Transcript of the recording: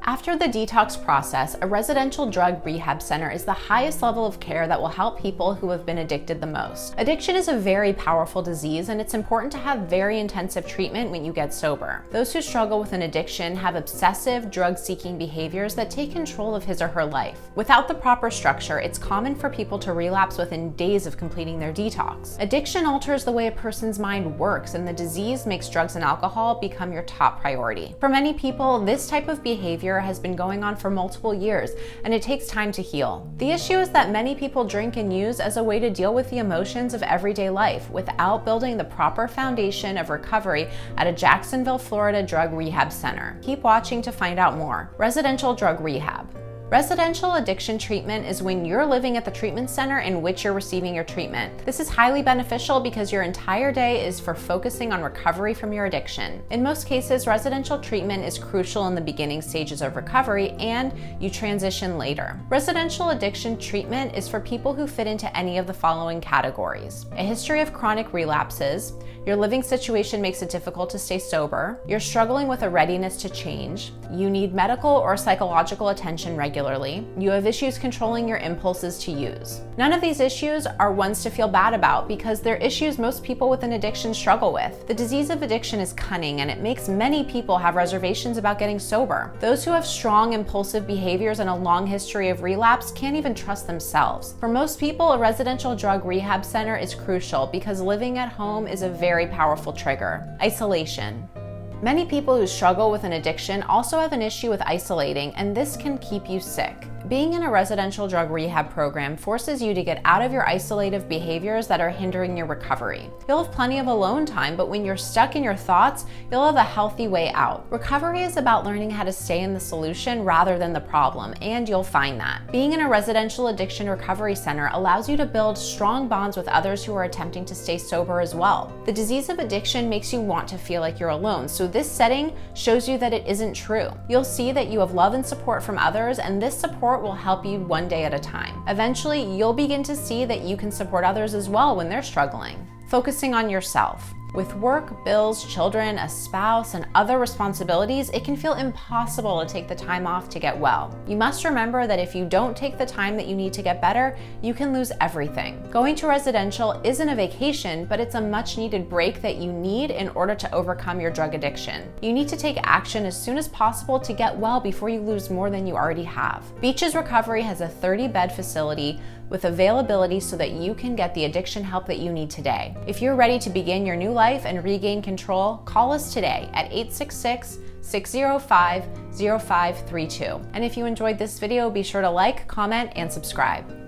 After the detox process, a residential drug rehab center is the highest level of care that will help people who have been addicted the most. Addiction is a very powerful disease, and it's important to have very intensive treatment when you get sober. Those who struggle with an addiction have obsessive, drug-seeking behaviors that take control of his or her life. Without the proper structure, it's common for people to relapse within days of completing their detox. Addiction alters the way a person's mind works, and the disease makes drugs and alcohol become your top priority. For many people, this type of behavior has been going on for multiple years, and it takes time to heal. The issue is that many people drink and use as a way to deal with the emotions of everyday life without building the proper foundation of recovery at a Jacksonville, Florida drug rehab center. Keep watching to find out more. Residential drug rehab. Residential addiction treatment is when you're living at the treatment center in which you're receiving your treatment. This is highly beneficial because your entire day is for focusing on recovery from your addiction. In most cases, residential treatment is crucial in the beginning stages of recovery, and you transition later. Residential addiction treatment is for people who fit into any of the following categories: a history of chronic relapses, your living situation makes it difficult to stay sober, you're struggling with a readiness to change, you need medical or psychological attention regularly, you have issues controlling your impulses to use. None of these issues are ones to feel bad about because they're issues most people with an addiction struggle with. The disease of addiction is cunning, and it makes many people have reservations about getting sober. Those who have strong impulsive behaviors and a long history of relapse can't even trust themselves. For most people, a residential drug rehab center is crucial because living at home is a very powerful trigger. Isolation. Many people who struggle with an addiction also have an issue with isolating, and this can keep you sick. Being in a residential drug rehab program forces you to get out of your isolative behaviors that are hindering your recovery. You'll have plenty of alone time, but when you're stuck in your thoughts, you'll have a healthy way out. Recovery is about learning how to stay in the solution rather than the problem, and you'll find that. Being in a residential addiction recovery center allows you to build strong bonds with others who are attempting to stay sober as well. The disease of addiction makes you want to feel like you're alone, so this setting shows you that it isn't true. You'll see that you have love and support from others, and this support will help you one day at a time. Eventually, you'll begin to see that you can support others as well when they're struggling. Focusing on yourself. With work, bills, children, a spouse, and other responsibilities, it can feel impossible to take the time off to get well. You must remember that if you don't take the time that you need to get better, you can lose everything. Going to residential isn't a vacation, but it's a much-needed break that you need in order to overcome your drug addiction. You need to take action as soon as possible to get well before you lose more than you already have. Beaches Recovery has a 30-bed facility with availability so that you can get the addiction help that you need today. If you're ready to begin your new life and regain control, call us today at 866-605-0532. And if you enjoyed this video, be sure to like, comment, and subscribe.